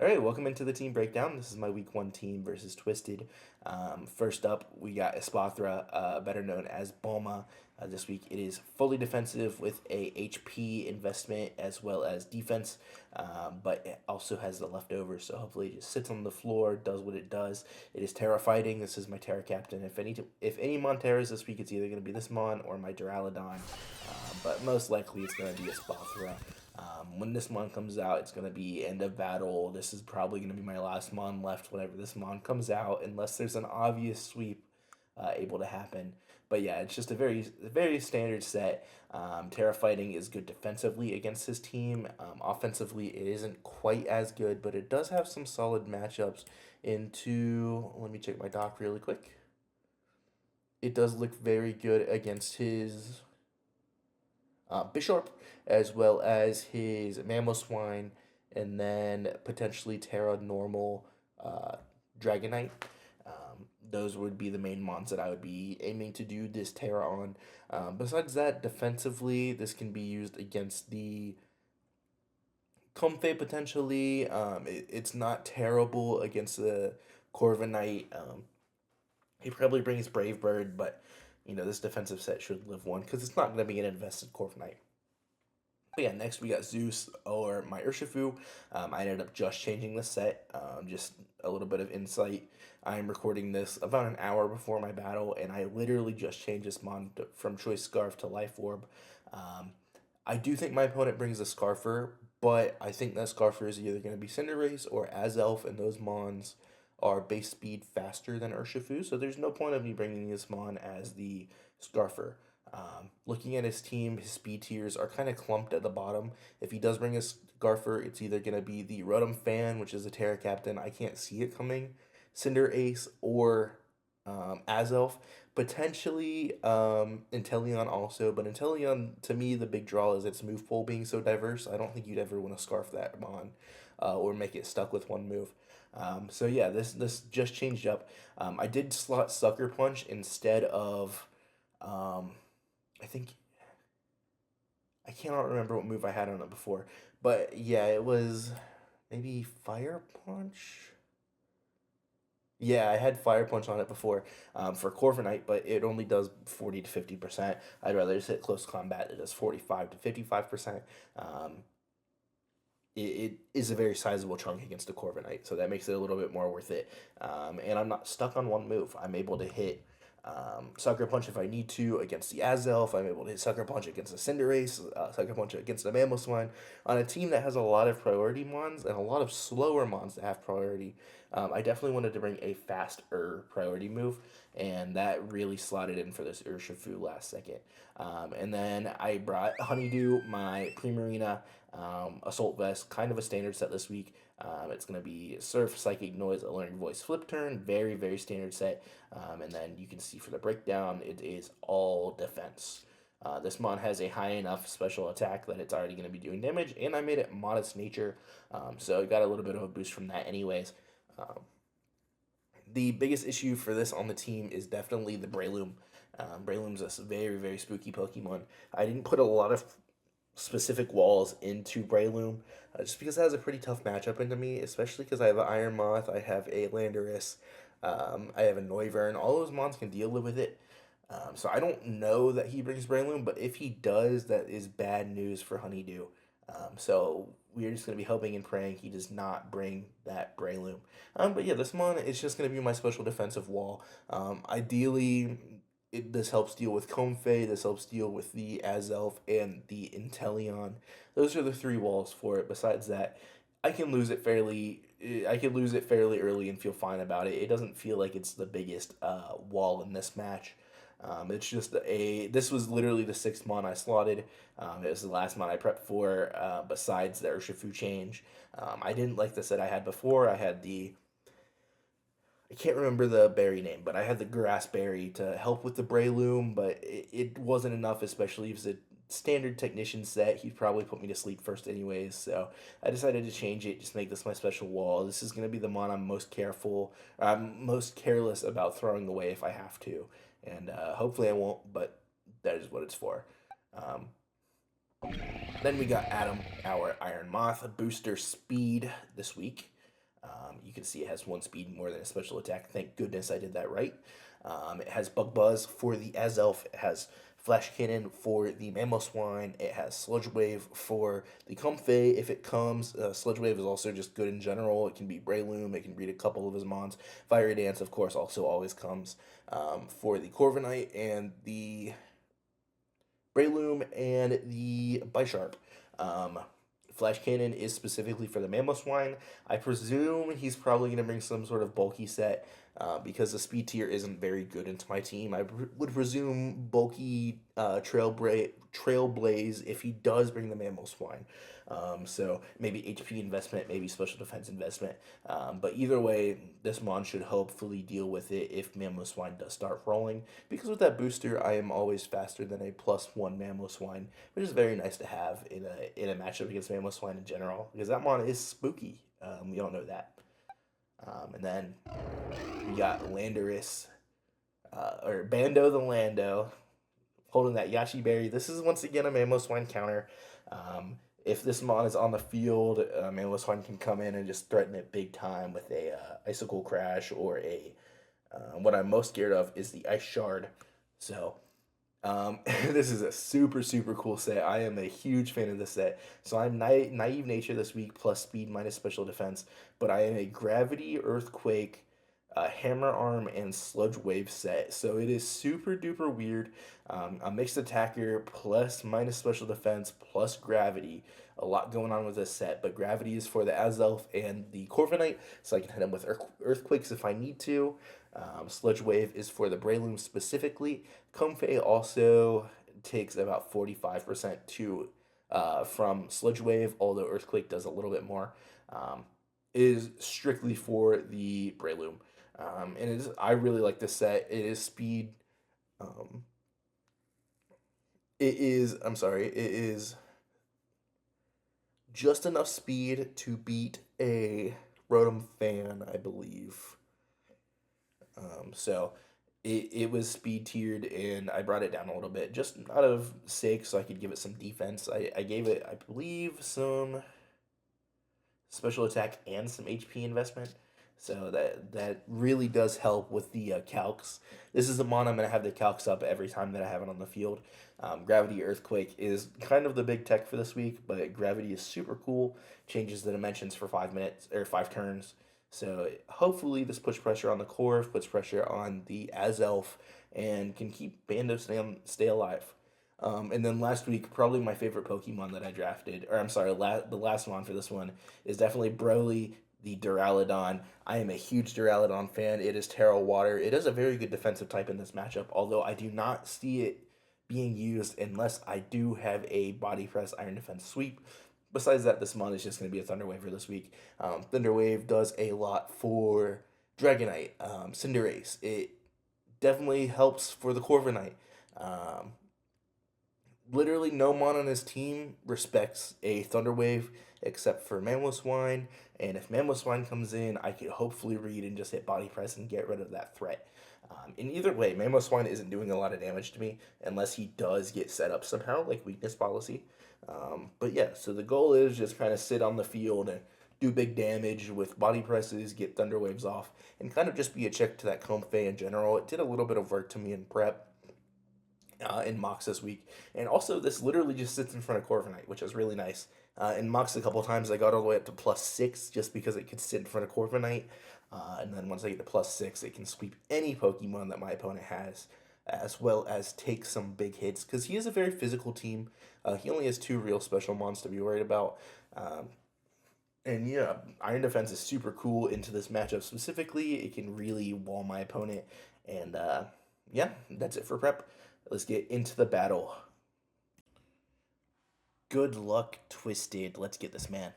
All right, welcome into the team breakdown. This is my week one team versus Twisted. First up, we got Espathra, better known as Boma. This week it is fully defensive with a HP investment as well as defense, but it also has the leftovers. So hopefully it just sits on the floor, does what it does. It is Terra fighting. This is my Terra captain. If any Monteras this week, it's either going to be this Mon or my Duraludon, but most likely it's going to be Espathra. When this mon comes out, it's going to be end of battle. This is probably going to be my last mon left whenever this mon comes out, unless there's an obvious sweep able to happen. But yeah, it's just a very standard set. Terra Fighting is good defensively against his team. Offensively, it isn't quite as good, but it does have some solid matchups into. Let me check my doc really quick. It does look very good against his Bishop, as well as his Mamoswine, and then potentially Terra Normal Dragonite. Those would be the main mons that I would be aiming to do this Terra on. Besides that, defensively, this can be used against the Comfey potentially. It's not terrible against the Corviknight. He probably brings Brave Bird, but this defensive set should live one because it's not going to be an invested Corviknight. But yeah, next we got Zeus or my Urshifu. I ended up just changing the set, just a little bit of insight. I'm recording this about an hour before my battle, and I literally just changed this mon from Choice Scarf to Life Orb. I do think my opponent brings a Scarfer, but I think that Scarfer is either going to be Cinderace or Azelf, and those mons are base speed faster than Urshifu, so there's no point of me bringing this mon as the Scarfer. Looking at his team, his speed tiers are kind of clumped at the bottom. If he does bring a Scarfer, it's either going to be the Rotom Fan, which is a Terra Captain. I can't see it coming. Cinderace or Azelf. Potentially Inteleon also, but Inteleon, to me, the big draw is its move pool being so diverse. I don't think you'd ever want to Scarf that on or make it stuck with one move. So yeah, this just changed up. I did slot Sucker Punch instead of I think I cannot remember what move I had on it before, but yeah, it was maybe Fire Punch. Yeah, I had Fire Punch on it before for Corviknight, but it only does 40 to 50%. I'd rather just hit close combat that does 45 to 55%. It is a very sizable chunk against a Corviknight, so that makes it a little bit more worth it. And I'm not stuck on one move. I'm able to hit Sucker Punch if I need to against the Azelf. I'm able to hit Sucker Punch against the Cinderace, Sucker Punch against the Mamoswine. On a team that has a lot of priority mons and a lot of slower mons that have priority, I definitely wanted to bring a faster priority move, and that really slotted in for this Urshifu last second. And then I brought Honeydew, my Primarina, Assault Vest, kind of a standard set this week. It's going to be Surf, Psychic Noise, Alluring Voice, Flip Turn. Very, very standard set. And then you can see for the breakdown, it is all defense. This mon has a high enough special attack that it's already going to be doing damage, and I made it modest nature, so I got a little bit of a boost from that anyways. Um, the biggest issue for this on the team is definitely the Breloom. Breloom's a very, very spooky Pokemon. I didn't put a lot of specific walls into Breloom, just because it has a pretty tough matchup into me, especially because I have an Iron Moth, I have a Landorus, I have a Noivern. All those mons can deal with it. So I don't know that he brings Breloom, but if he does, that is bad news for Honeydew. So we're just going to be hoping and praying he does not bring that Breloom. But yeah, this mon is just going to be my special defensive wall. Ideally, this helps deal with Comfey, this helps deal with the Azelf and the Inteleon. Those are the three walls for it. Besides that, I can lose it fairly. I can lose it fairly early and feel fine about it. It doesn't feel like it's the biggest wall in this match. It's just a. This was literally the sixth mon I slotted. It was the last mon I prepped for. Besides the Urshifu change, I didn't like the set I had before. I had the. I can't remember the berry name, but I had the grass berry to help with the Breloom, but it wasn't enough, especially if it's a standard technician set. He'd probably put me to sleep first anyways, so I decided to change it, just make this my special wall. This is going to be the mon I'm most careless about throwing away if I have to, and hopefully I won't, but that is what it's for. Um, then we got Adam, our Iron Moth, booster speed this week. You can see it has one speed more than a special attack. Thank goodness I did that right. It has Bug Buzz for the Azelf. It has Flash Cannon for the Mamoswine. It has Sludge Wave for the Comfey if it comes. Sludge Wave is also just good in general. It can beat Breloom. It can beat a couple of his mons. Fiery Dance, of course, also always comes for the Corviknight and the Breloom and the Bisharp. Flash Cannon is specifically for the Mamoswine. I presume he's probably going to bring some sort of bulky set because the speed tier isn't very good into my team. I would presume bulky Trailblaze if he does bring the Mamoswine. So maybe HP investment, maybe special defense investment. But either way, this mon should hopefully deal with it if Mamoswine does start rolling. Because with that booster, I am always faster than a +1 Mamoswine, which is very nice to have in a matchup against Mamoswine in general. Because that mon is spooky. We all know that. And then we got Landorus, or Bando the Lando, holding that Yashi Berry. This is once again a Mamoswine counter. If this mon is on the field, Mamoswine can come in and just threaten it big time with a Icicle Crash or a. What I'm most scared of is the Ice Shard. So this is a super, super cool set. I am a huge fan of this set. So I'm Naive Nature this week, plus Speed minus Special Defense. But I am a Gravity, Earthquake, Hammer Arm, and Sludge Wave set. So it is super duper weird. A mixed attacker plus minus Special Defense plus Gravity. A lot going on with this set. But Gravity is for the Azelf and the Corviknight. So I can hit him with Earthquakes if I need to. Sludge Wave is for the Breloom specifically. Comfey also takes about 45% from Sludge Wave, although Earthquake does a little bit more. Is strictly for the Breloom. And I really like this set. It is speed. It is just enough speed to beat a Rotom fan, I believe. So it was speed tiered, and I brought it down a little bit, just out of sake, so I could give it some defense. I gave it, I believe, some special attack and some HP investment. So that really does help with the calcs. This is the mon I'm going to have the calcs up every time that I have it on the field. Gravity Earthquake is kind of the big tech for this week, but Gravity is super cool. Changes the dimensions for 5 minutes or 5 turns. So hopefully this puts pressure on the Corv, puts pressure on the Azelf, and can keep Bando stay alive. And then last week, probably my favorite Pokemon that I drafted, or I'm sorry, the last one for this one is definitely Broly, the Duraludon. I am a huge Duraludon fan. It is Terra Water. It is a very good defensive type in this matchup, although I do not see it being used unless I do have a Body Press Iron Defense sweep. Besides that, this mon is just going to be a Thunder Wave for this week. Thunder Wave does a lot for Dragonite, Cinderace. It definitely helps for the Corviknight. Literally no mon on his team respects a Thunder Wave except for Mamoswine, and if Mamoswine comes in, I could hopefully read and just hit Body Press and get rid of that threat. In either way, Mamoswine isn't doing a lot of damage to me unless he does get set up somehow, like Weakness Policy. But yeah, so the goal is just kind of sit on the field and do big damage with Body Presses, get Thunder Waves off, and kind of just be a check to that Comfey in general. It did a little bit of work to me in prep. In Mox this week. And also, this literally just sits in front of Corviknight, which is really nice. In Mox a couple times, I got all the way up to +6 just because it could sit in front of Corviknight. And then once I get to +6, it can sweep any Pokemon that my opponent has, as well as take some big hits, because he is a very physical team. He only has 2 real special mons to be worried about. And yeah, Iron Defense is super cool into this matchup specifically. It can really wall my opponent. And yeah, that's it for prep. Let's get into the battle. Good luck, Twisted. Let's get this man.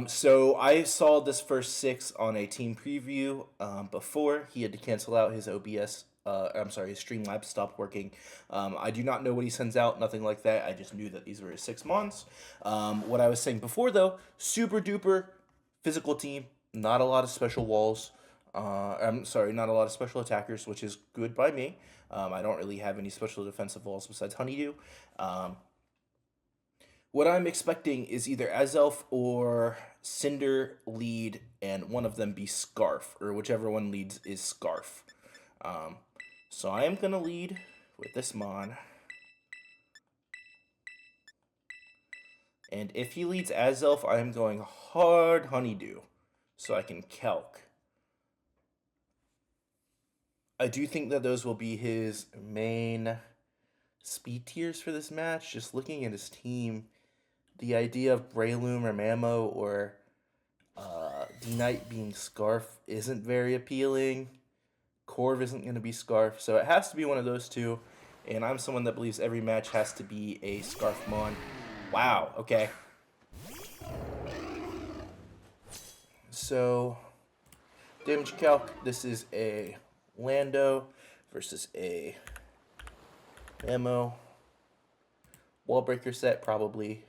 So I saw this first 6 on a team preview before. He had to cancel out his OBS. His Streamlabs stopped working. I do not know what he sends out, nothing like that. I just knew that these were his 6 mons. What I was saying before, though, super duper physical team. Not a lot of special walls. Not a lot of special attackers, which is good by me. I don't really have any special defensive walls besides Honeydew. What I'm expecting is either Azelf or Cinder lead, and one of them be Scarf, or whichever one leads is Scarf. Um, so I am going to lead with this Mon. And if he leads Azelf, I am going hard Honeydew, so I can Calc. I do think that those will be his main speed tiers for this match. Just looking at his team, the idea of Breloom or Mamo or D-Knight being Scarf isn't very appealing. Corv isn't going to be Scarf, so it has to be one of those two. And I'm someone that believes every match has to be a Scarf Mon. Wow, okay. So, damage calc, this is a Lando versus a Mamo. Wall breaker set, probably.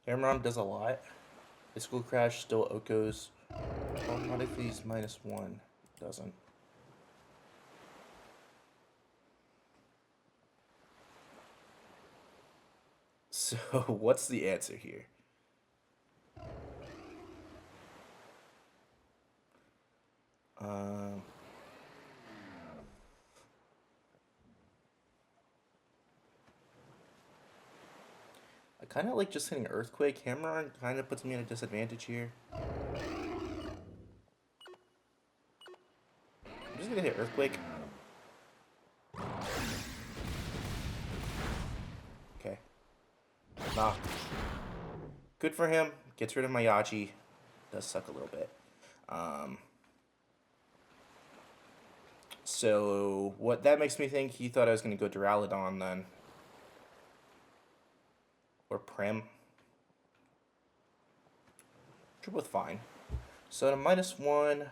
Cameron does a lot. Physical crash still Oko's. Automatically he's -1. Doesn't. So what's the answer here? I kind of like just hitting Earthquake. Hammer kind of puts me at a disadvantage here. I'm just gonna hit Earthquake. Okay. Nah. Good for him. Gets rid of my Yachi. Does suck a little bit. So what that makes me think, he thought I was gonna go Duraludon then. Or Prem. Which are both fine. So at a -1,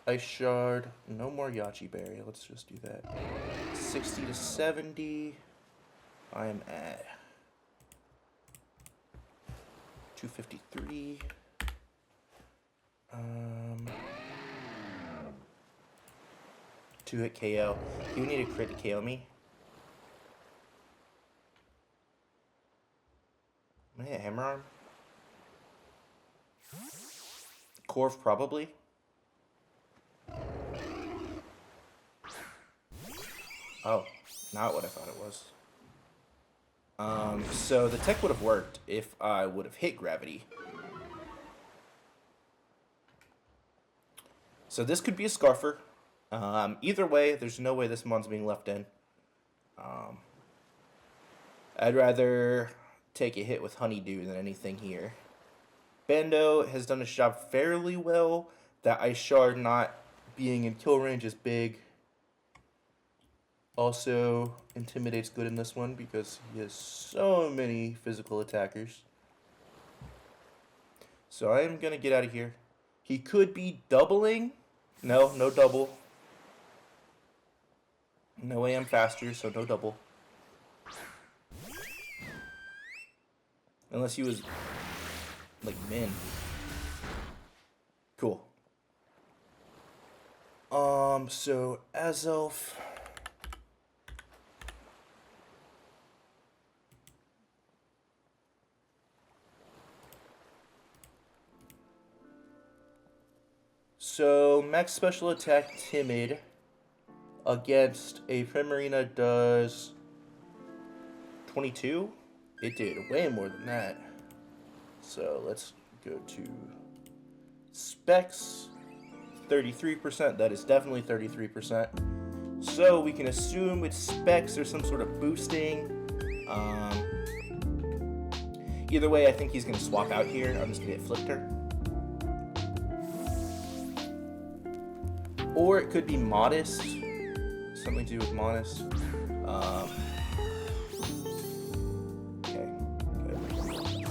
Ice Shard, no more Yachi Berry. Let's just do that. 60 to 70. I am at 253. Two-hit KO. You need a crit to KO me. I'm gonna hit Hammer Arm. Corv probably. Oh, not what I thought it was. So the tech would have worked if I would have hit Gravity. So this could be a Scarfer. Either way, there's no way this Mon's being left in. I'd rather take a hit with Honeydew than anything here. Bando has done his job fairly well. That Ice Shard not being in kill range is big. Also, Intimidate's good in this one because he has so many physical attackers. So I am going to get out of here. He could be doubling. No, no double. No way I'm faster, so no double. Unless he was like Min. Cool. So Azelf. So max special attack Timid against a Primarina does 22. It did way more than that. So let's go to specs. 33%. That is definitely 33%. So we can assume with specs there's some sort of boosting. Either way, I think he's going to swap out here. I'm just going to get Flicker. Or it could be Modest. Something to do with Modest. Okay, good.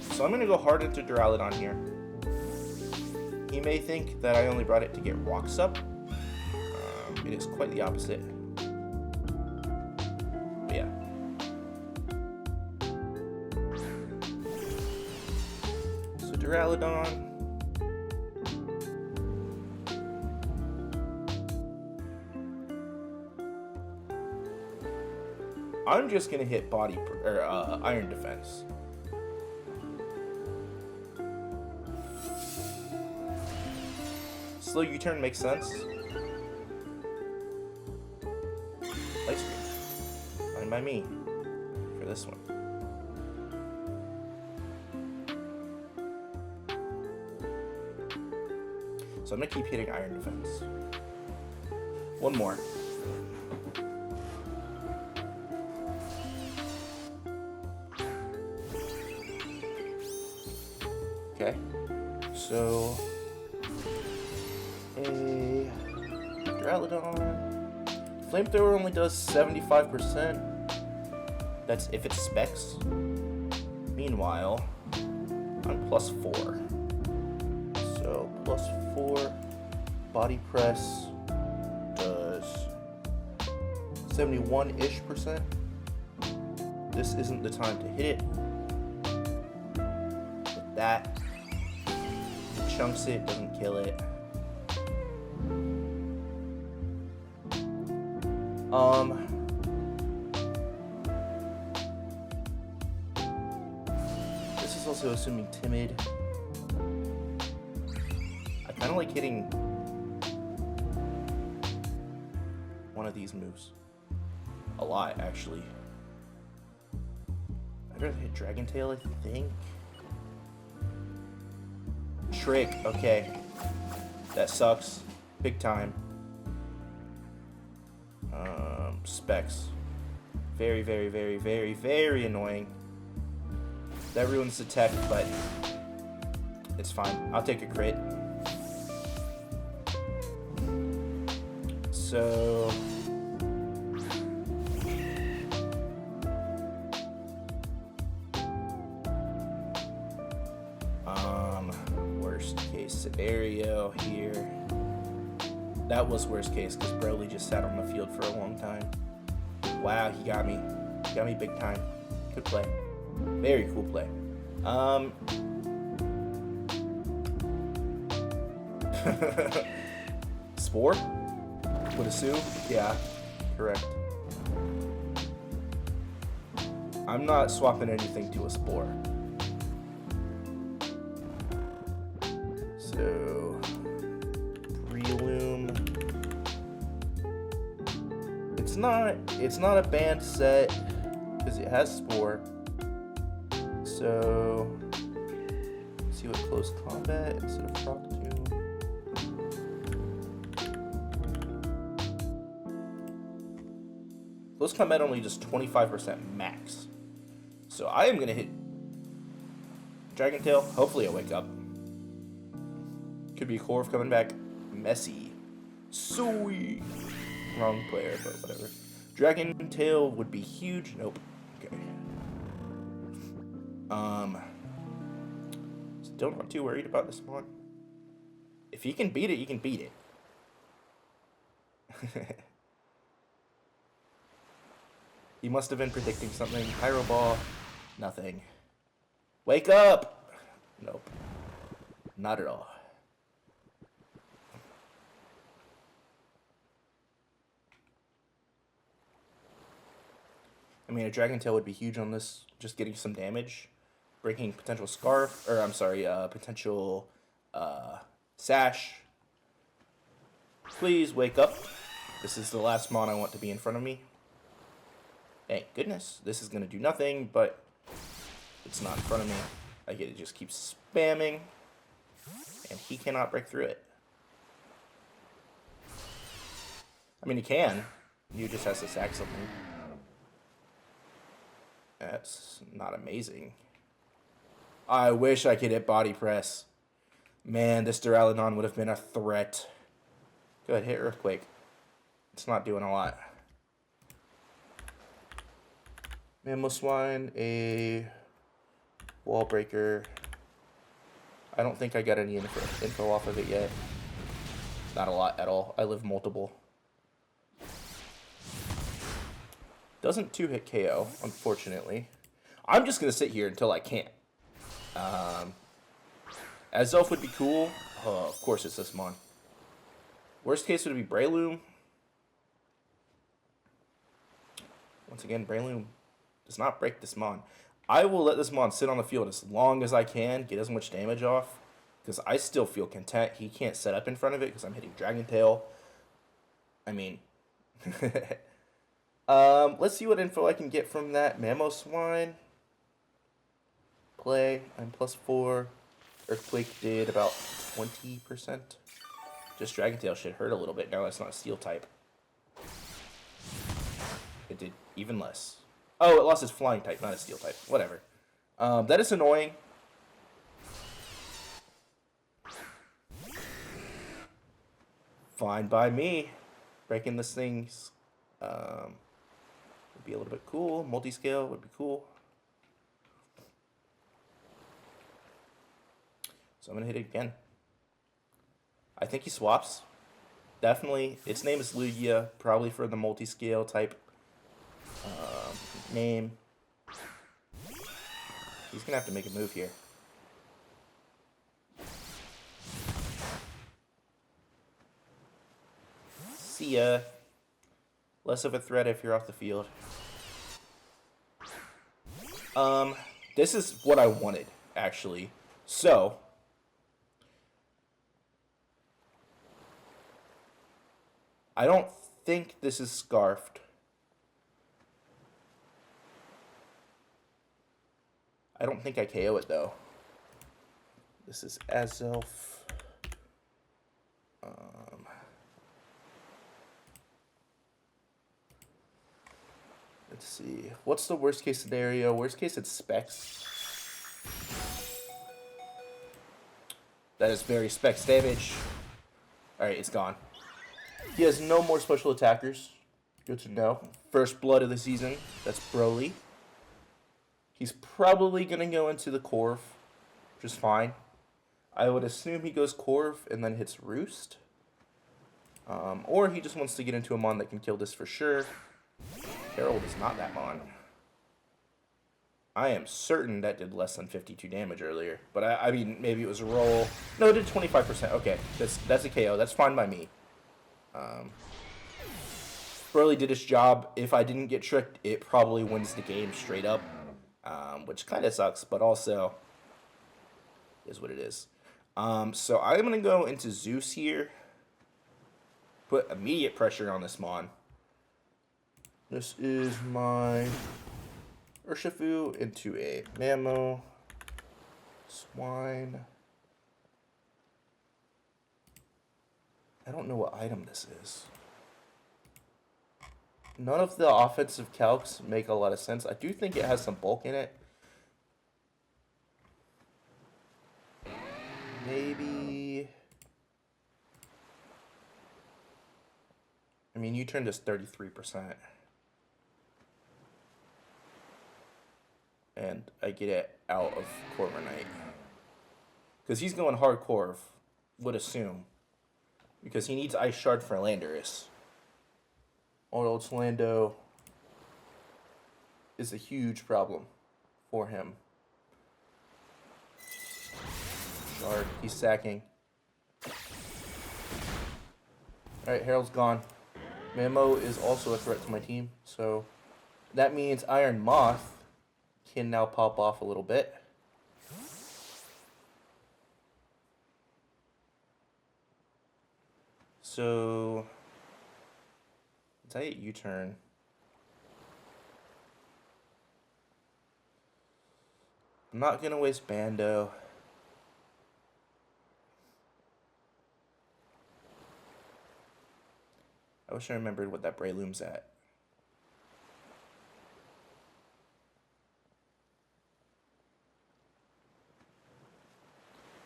So I'm going to go hard into Duraludon here. He may think that I only brought it to get rocks up. It is quite the opposite. But yeah. So Duraludon. I'm just gonna hit Iron Defense. Slow U-turn makes sense. Light Screen. Fine by me for this one. So I'm gonna keep hitting Iron Defense. One more. Okay. So a Duraludon. Flamethrower only does 75%. That's if it specs. Meanwhile, I'm +4. So +4 body press does 71-ish percent. This isn't the time to hit it. With that, it chunks it, doesn't kill it. This is also assuming timid. I kind of like hitting one of these moves. A lot, actually. I'd rather hit Dragon Tail, I think. Trick, okay. That sucks. Big time. Specs. Very, very, very, very, very annoying. That ruins the tech, but it's fine. I'll take a crit. So worst case scenario here. That was worst case because Broly just sat on the field for a long time. Wow, he got me. He got me big time. Good play. Very cool play. Spore? Would assume? Yeah, correct. I'm not swapping anything to a Spore. So, Breloom. It's not a banned set because it has Spore. So, let's see what close combat instead of Rock Tomb. Close combat only does 25% max. So I am gonna hit Dragon Tail. Hopefully I wake up. Could be a Corv coming back. Messy. Sweet. Wrong player, but whatever. Dragon Tail would be huge. Nope. Okay. Still not too worried about this one. If you can beat it, you can beat it. He must have been predicting something. Pyro Ball. Nothing. Wake up! Nope. Not at all. I mean, a Dragon Tail would be huge on this. Just getting some damage. Breaking potential Scarf. Or, I'm sorry, potential Sash. Please wake up. This is the last mon I want to be in front of me. Thank goodness. This is going to do nothing, but it's not in front of me. I get it just keeps spamming, and he cannot break through it. I mean, he can. You just has to sack something. That's not amazing. I wish I could hit Body Press. Man, this Duraludon would have been a threat. Go ahead, hit Earthquake. It's not doing a lot. Mamoswine, a Wall Breaker. I don't think I got any info off of it yet. Not a lot at all. I live multiple. Doesn't 2-hit KO, unfortunately. I'm just going to sit here until I can't. Azelf would be cool. Oh, of course it's this mon. Worst case would be Breloom. Once again, Breloom does not break this Mon. I will let this Mon sit on the field as long as I can, get as much damage off, because I still feel content. He can't set up in front of it because I'm hitting Dragon Tail. I mean, let's see what info I can get from that. Mamoswine. Play. I'm +4. Earthquake did about 20%. Just Dragon Tail should hurt a little bit. No, that's not a Steel type. It did even less. Oh, it lost its Flying type, not a Steel type. Whatever. That is annoying. Fine by me. Breaking this thing's would be a little bit cool. Multi-scale would be cool. So I'm going to hit it again. I think he swaps. Definitely. Its name is Lugia, probably for the multi-scale type name. He's going to have to make a move here. See ya. Less of a threat if you're off the field. This is what I wanted, actually. So, I don't think this is Scarfed. I don't think I KO it, though. This is Azelf. Let's see. What's the worst case scenario? Worst case, it's Specs. That is very Specs damage. Alright, it's gone. He has no more special attackers. Good to know. First blood of the season. That's Broly. He's probably going to go into the Corv. Just fine. I would assume he goes Corv and then hits Roost. Or he just wants to get into a Mon that can kill this for sure. Herald is not that Mon. I am certain that did less than 52 damage earlier. But I mean, maybe it was a roll. No, it did 25%. Okay, that's a KO. That's fine by me. Broly did his job. If I didn't get tricked, it probably wins the game straight up. Which kind of sucks, but also is what it is. So I'm going to go into Zeus here. Put immediate pressure on this Mon. This is my Urshifu into a Mamo. Swine. I don't know what item this is. None of the offensive calcs make a lot of sense. I do think it has some bulk in it. Maybe... I mean, U-turn does 33%. And I get it out of Corviknight. Because he's going hardcore, would assume. Because he needs Ice Shard for Landorus. Or else Lando is a huge problem for him. Shard, he's sacking. Alright, Herald's gone. Mamo is also a threat to my team, so that means Iron Moth can now pop off a little bit. So, once I hit U-turn, I'm not going to waste Bando. I wish I remembered what that Breloom's at.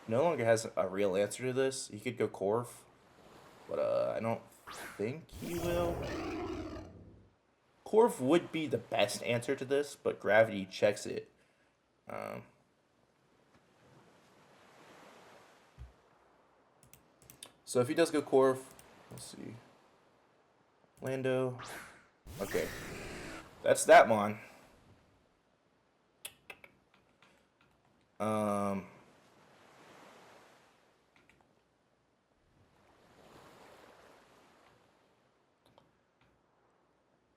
No longer has a real answer to this. He could go Corv, but I don't think he will. Corv would be the best answer to this, but Gravity checks it. So if he does go Corv, let's see. Lando. Okay. That's that Mon.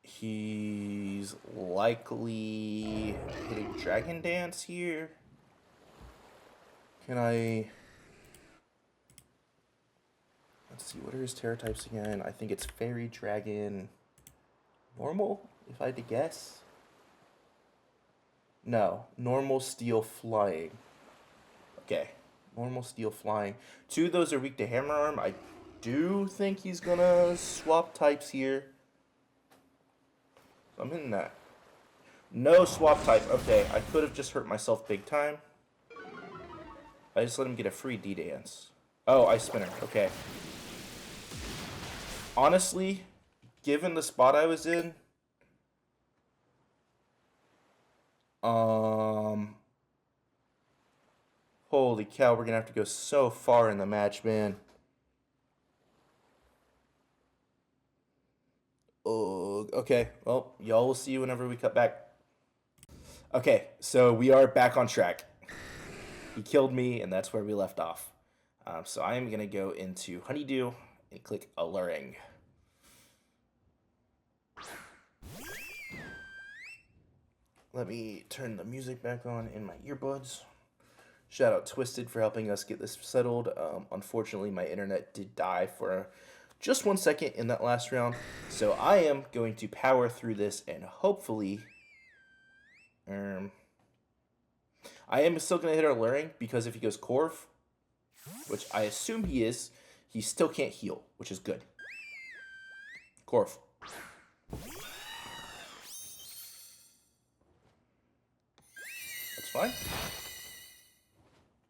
He's he's likely hitting Dragon Dance here. Can I... Let's see, what are his Terra types again? I think it's Fairy, Dragon, Normal, if I had to guess. No, Normal, Steel, Flying. Okay, Normal, Steel, Flying. 2 of those are weak to Hammer Arm. I do think he's gonna swap types here. I'm hitting that. No swap type. Okay, I could have just hurt myself big time. I just let him get a free D-Dance. Oh, Ice Spinner. Okay. Honestly, given the spot I was in, holy cow, we're gonna have to go so far in the match, man. Oh, okay. Well, y'all will see whenever we cut back. Okay, so we are back on track. He killed me, and that's where we left off. So I am gonna go into Honeydew and click Alluring. Let me turn the music back on in my earbuds. Shout out Twisted for helping us get this settled. Unfortunately, my internet did die for just 1 second in that last round. So I am going to power through this and hopefully... I am still going to hit Alluring because if he goes Corv, which I assume he is, he still can't heal, which is good. Corv. That's fine.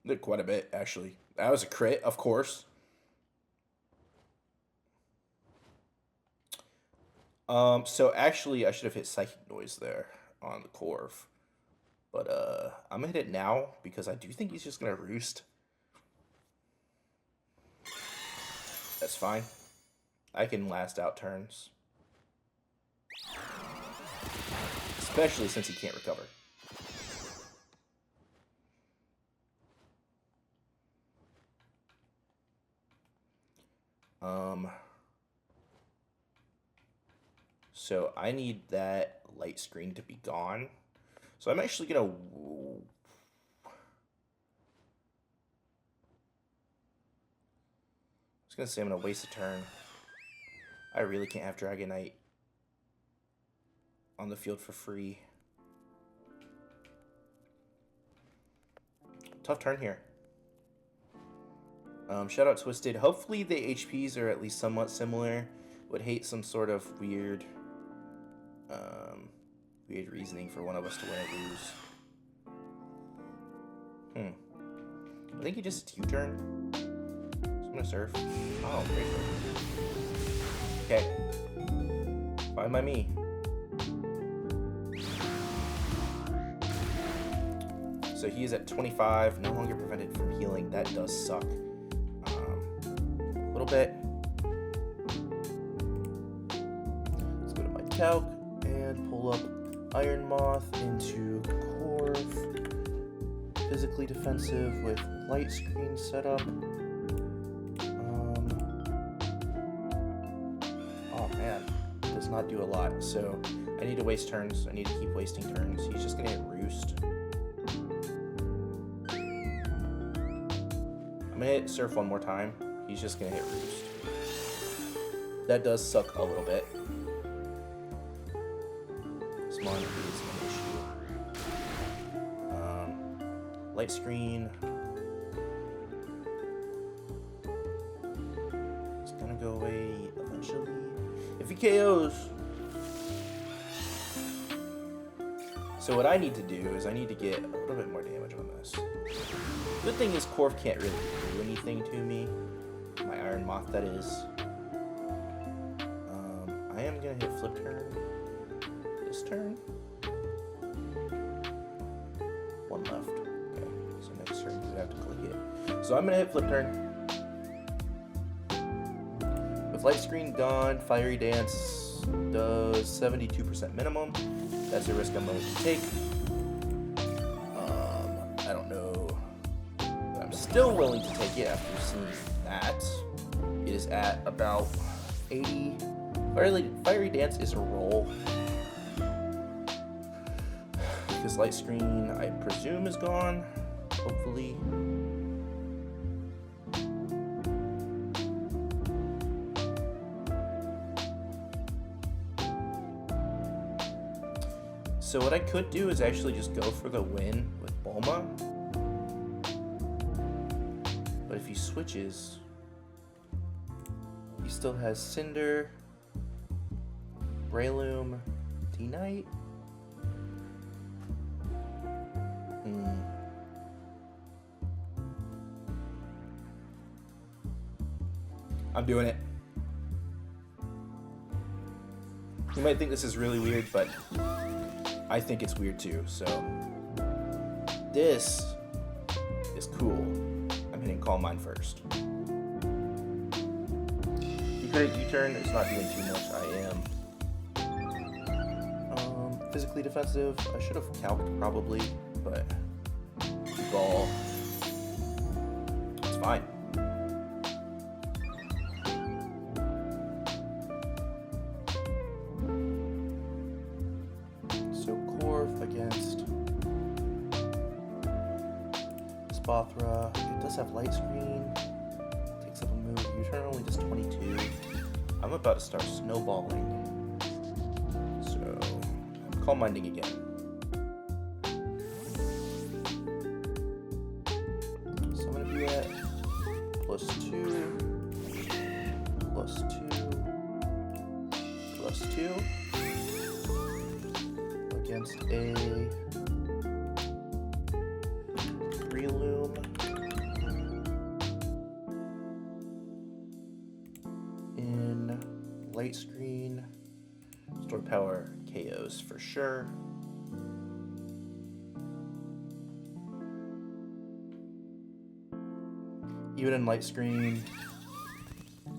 Did quite a bit, actually. That was a crit, of course. So actually, I should have hit Psychic Noise there on the Corv. But, I'm gonna hit it now because I do think he's just gonna roost. That's fine. I can last out turns. Especially since he can't recover. So I need that light screen to be gone. So I'm actually gonna... I was gonna say I'm gonna waste a turn. I really can't have Dragonite on the field for free. Tough turn here. Shout out Twisted. Hopefully the HPs are at least somewhat similar. Would hate some sort of weird reasoning for one of us to win or lose. I think he just U-turn. So I'm gonna surf. Oh, great. Okay. Fine by me. So he is at 25, no longer prevented from healing. That does suck. A little bit. Let's go to my calc and pull up Iron Moth into Corv. Physically defensive with light screen setup. Oh man, does not do a lot. So I need to waste turns. I need to keep wasting turns. He's just gonna hit Roost. I'm gonna hit Surf one more time. He's just gonna hit Roost. That does suck a little bit. Small is an issue. Light screen. It's gonna go away eventually. If he KOs. So what I need to do is I need to get a little bit more damage on this. Good thing is Corv can't really do anything to me. My Iron Moth, that is. I am gonna hit Flip Turn. This turn. One left. Okay, so next turn you would have to click it. So I'm gonna hit Flip Turn. With Light Screen gone, Fiery Dance does 72% minimum. That's a risk I'm willing to take. I don't know. But I'm still willing to take it after seeing that. It is at about 80. Fiery Dance is a roll. His light screen, I presume, is gone. Hopefully. So what I could do is actually just go for the win with Bulma. But if he switches, he still has Cinder, Breloom, D-Knight. I'm doing it. You might think this is really weird, but I think it's weird too. So this is cool. I'm hitting Calm Mind first. You could hit U-turn. It's not doing too much. I am physically defensive. I should have calced probably, but ball. It's fine. Against Spothra. It does have light screen. Takes up a move. U-turn only does 22. I'm about to start snowballing. So, Calm Minding again. So I'm going to be at +2, +2, +2. Against a Breloom in light screen. Store power KOs for sure. Even in light screen,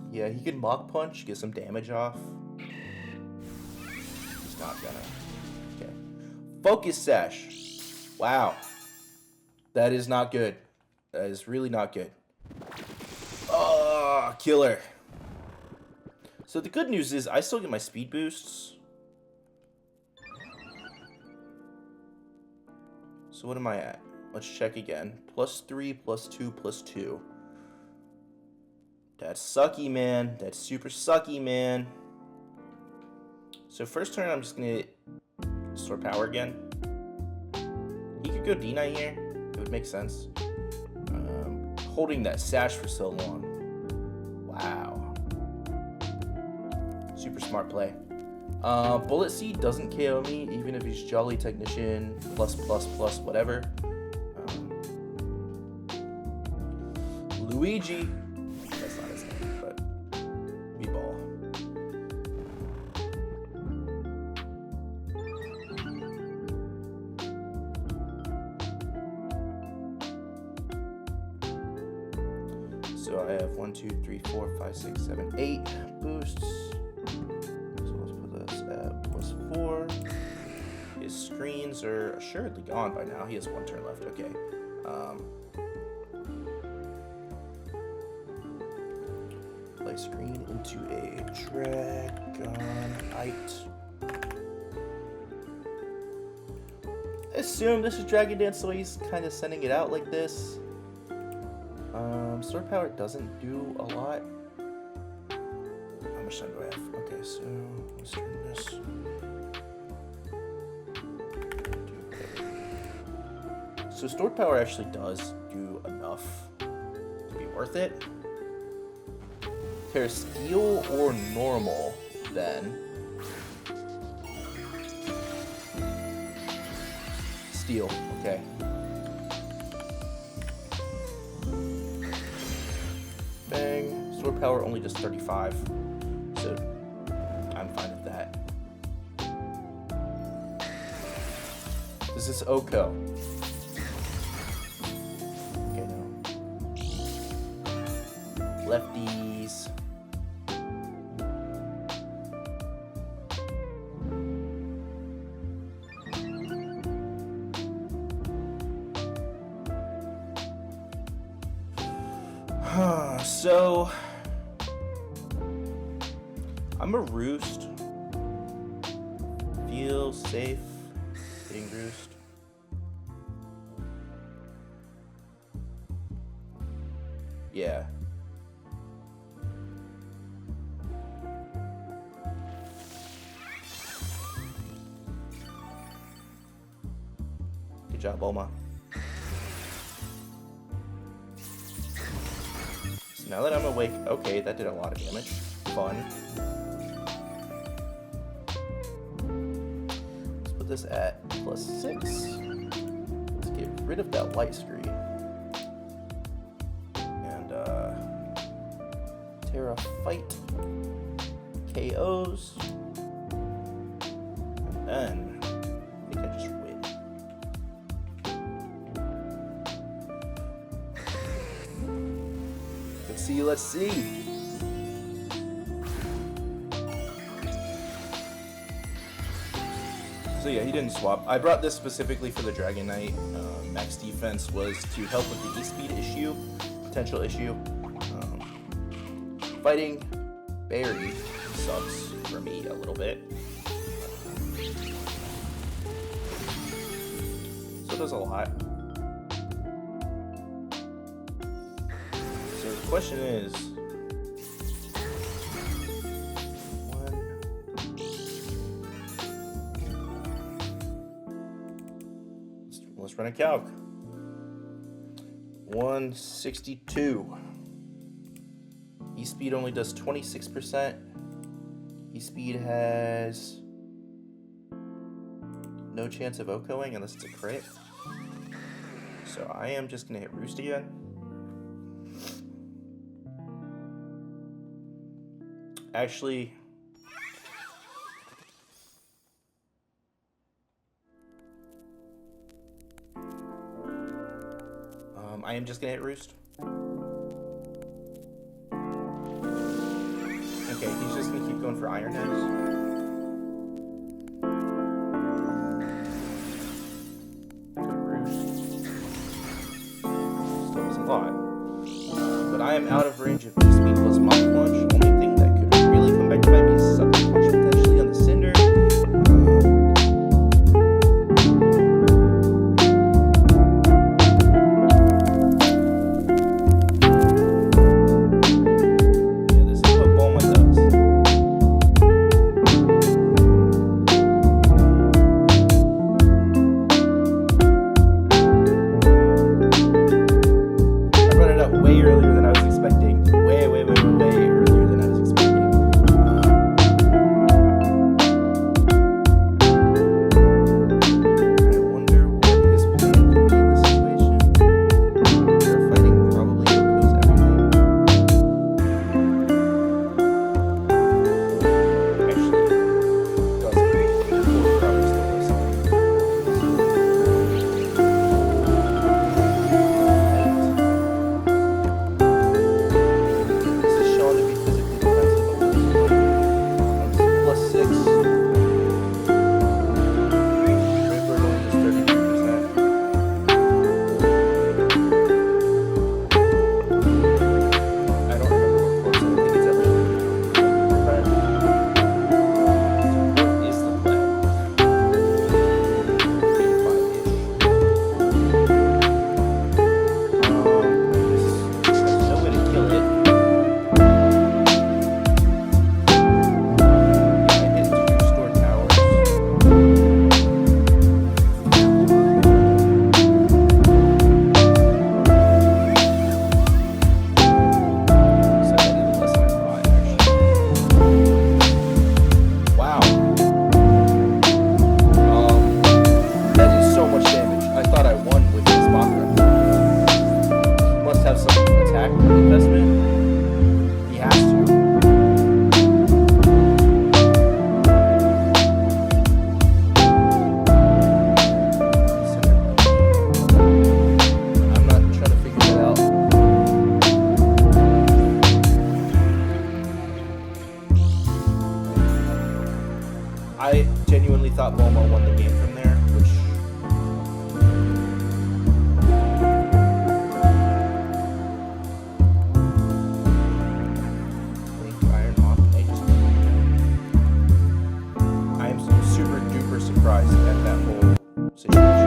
yeah, he can Mach Punch, get some damage off. He's not gonna. Focus Sash. Wow. That is not good. That is really not good. Oh, killer. So the good news is I still get my speed boosts. So what am I at? Let's check again. +3, +2, +2. That's sucky, man. That's super sucky, man. So first turn, I'm just going to Store power again. He could go D-Knight here. It would make sense. Holding that Sash for so long. Wow. Super smart play. Bullet Seed doesn't KO me, even if he's Jolly Technician, +++, whatever. Luigi. That's not his name, but B-Ball. So I have 1, 2, 3, 4, 5, 6, 7, 8 boosts. So let's put this at +4. His screens are assuredly gone by now. He has 1 turn left. Okay. Play screen into a Dragonite. I assume this is Dragon Dance, so he's kind of sending it out like this. Sword power doesn't do a lot. How much time do I have? Okay, so let's turn this. So stored power actually does do enough to be worth it. There's steel or normal, then. Steel, okay. Bang. Sword power only does 35. So I'm fine with that. This is Oko. Okay, no. Lefties. So I'm a Roost. Feel safe hitting Roost. Yeah. Good job, Bulma. So now that I'm awake, okay, that did a lot of damage. Fun. Let's put this at +6. Let's get rid of that light screen. And, Terra fight. KOs. And then, I think I just win. Let's see. So yeah, he didn't swap. I brought this specifically for the Dragon Knight. Max defense was to help with the E-speed issue, potential issue. Fighting Barry sucks for me a little bit. So it does a lot. The question is, let's run a calc. 162. E-speed only does 26%. E-speed has no chance of OHKOing unless it's a crit. So I am just gonna hit Roost again. Actually, I am just gonna hit Roost. Okay, he's just gonna keep going for Iron Nose. Roost. Still is a lot. But I am out of range of E-speed plus Mach Punch. Only thing that could really come back to bite me is Sucker Punch potentially on the Cinder. Yeah, this is what Bulma does. I brought it up way earlier than I was expecting. Way earlier than I was expecting. I wonder what his plan could be in this situation. They're fighting probably OHKOs everything. Actually, doesn't. We'll probably still This is shown to be physically defensive. +6. River only does 33%. I don't remember what close. I think it's at like 35%. What is the play? 85-ish. There's no way to kill it. I hit 2 store towers. So that did less than I thought, actually. Wow. That is so much damage. I thought I won with this Bakra. He must have some attack investment. He has to. I'm not trying to figure that out. I genuinely thought Bulma won the game from there, which Iron Hawk. I am super duper surprised at that whole situation.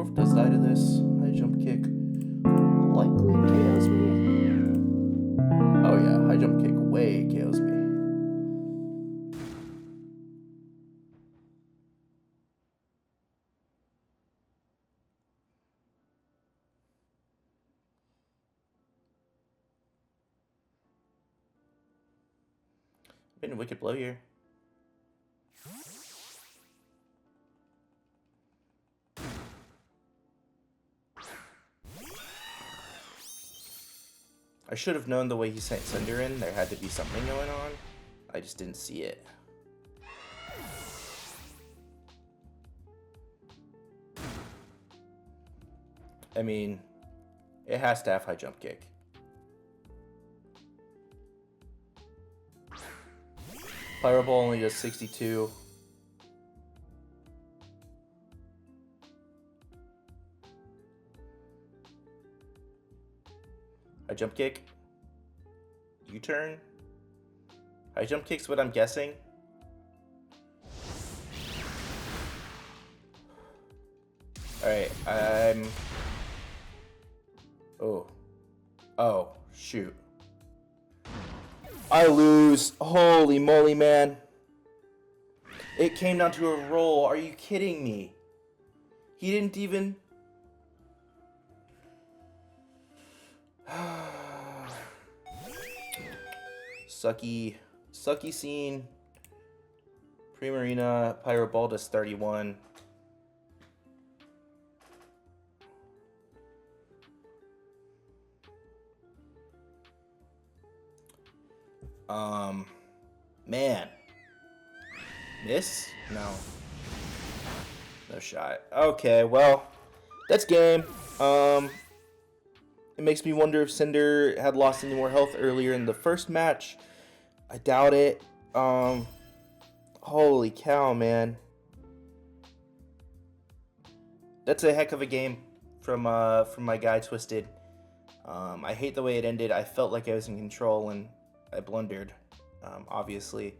Corv does die to this. High jump kick likely KOs me. Oh yeah, high jump kick way KOs me. Been a wicked blow here. I should have known the way he sent Cinder in. There had to be something going on. I just didn't see it. I mean, it has to have high jump kick. Pyro Ball only does 62. High jump kick. U-turn. High jump kick's what I'm guessing. Alright, Oh, shoot. I lose. Holy moly, man. It came down to a roll. Are you kidding me? He didn't even... Sucky scene. Primarina. Pyro Ball does 31. Man. Miss? No. No shot. Okay, well, that's game. It makes me wonder if Cinder had lost any more health earlier in the first match. I doubt it. Holy cow, man. That's a heck of a game from my guy Twisted. I hate the way it ended. I felt like I was in control and I blundered, obviously.